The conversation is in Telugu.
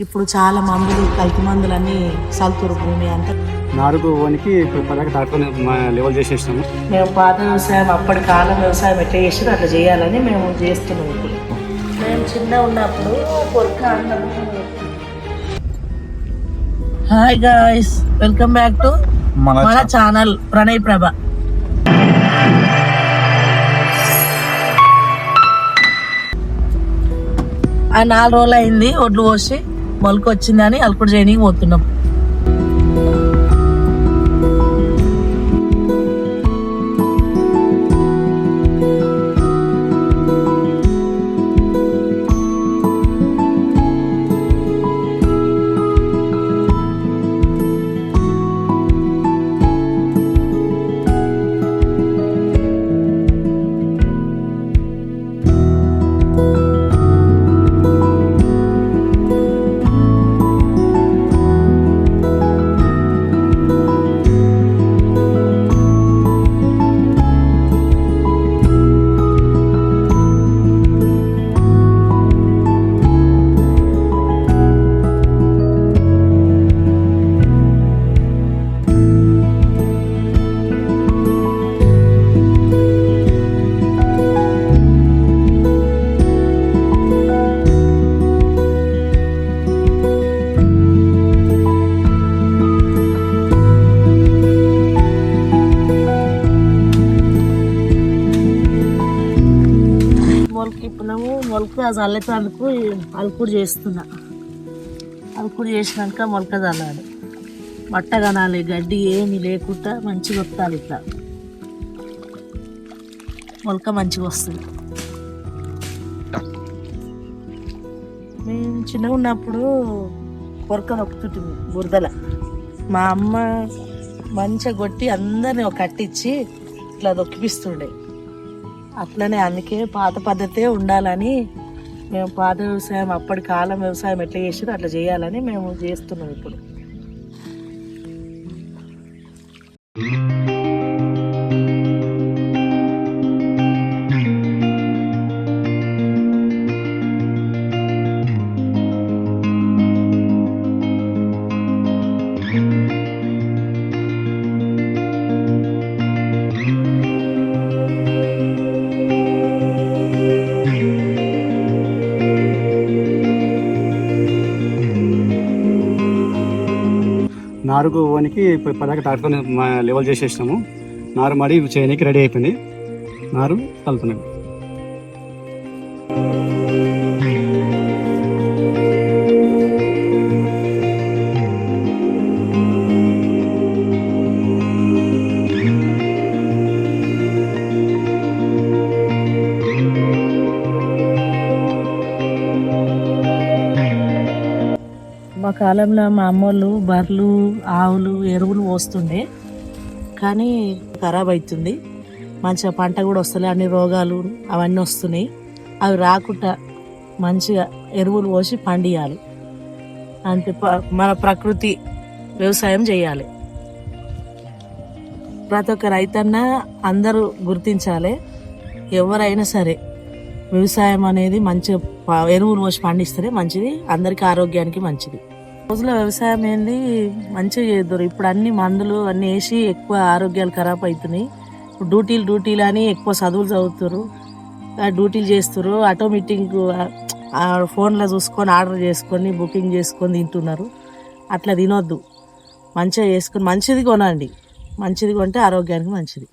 ఇప్పుడు చాలా మందులు కల్తీ మందులన్నీ సల్తురు భూమి అంతా నారుకు పోనికి డాక్టర్ లెవెల్ చేసేసినాము. మేము పాత వ్యవసాయం అప్పటి కాలం వ్యవసాయం ఎట్లా చేసి అట్లా చేయాలని మేము చేస్తున్నాం. ఇప్పుడు మేము చిన్న ఉన్నప్పుడు పొరక అన్నం. Hi guys, welcome back to మన ఛానల్ ప్రణయ్ ప్రభ. ఆ 4 రోజులు అయింది ఒడ్లు పోసి మొలక వచ్చిందని అల్కుడు చేయడానికి పోతున్నాం. మొలక చల్లేటందుకు అలుకుడు చేస్తున్నా. అలుకుడు చేసినాక మొలక చల్లాలి, మట్ట కనాలి, గడ్డి ఏమి లేకుండా మంచిగా వస్తాలి. ఇట్లా మొలక మంచిగా వస్తుంది. మేము చిన్నగా ఉన్నప్పుడు కొరక నొక్కుతుంటుంది బురదల. మా అమ్మ మంచిగా కొట్టి అందరిని కట్టించి ఇట్లా దొక్కిపిస్తుండే. అట్లనే అందుకే పాత పద్ధతే ఉండాలని మేము పాత వ్యవసాయం అప్పటి కాలం వ్యవసాయం ఎట్లా చేసినా అట్లా చేయాలని మేము చేస్తున్నాం. ఇప్పుడు నారుకు పోనికి డాక్టర్ లెవెల్ చేసేసినాము. నారు మడి చేయడానికి రెడీ అయిపోయింది. నారు కలుపుతున్నాం. మా కాలంలో మా అమ్మోళ్ళు బర్రెలు ఆవులు ఎరువులు పోస్తుండే, కానీ ఖరాబ్ అవుతుంది. మంచిగా పంట కూడా వస్తలే, అన్ని రోగాలు అవన్నీ వస్తున్నాయి. అవి రాకుండా మంచిగా ఎరువులు పోసి పండియాలి. అంటే మన ప్రకృతి వ్యవసాయం చేయాలి. ప్రతి ఒక్క రైతన్న అందరూ గుర్తించాలి. ఎవరైనా సరే వ్యవసాయం అనేది మంచిగా ఎరువులు పోసి పండిస్తేనే మంచిది, అందరికీ ఆరోగ్యానికి మంచిది. రోజుల వ్యవసాయం ఏంది మంచిగా చేద్దరు. ఇప్పుడు అన్ని మందులు అన్నీ వేసి ఎక్కువ ఆరోగ్యాలు ఖరాబ్ అవుతున్నాయి. డ్యూటీలు అని ఎక్కువ చదువులు చదువుతారు, డ్యూటీలు చేస్తారు. ఆటోమేటిక్ ఫోన్లో చూసుకొని ఆర్డర్ చేసుకొని బుకింగ్ చేసుకొని తింటున్నారు. అట్లా తినొద్దు. మంచిగా చేసుకొని మంచిది కొనండి. మంచిది కొంటే ఆరోగ్యానికి మంచిది.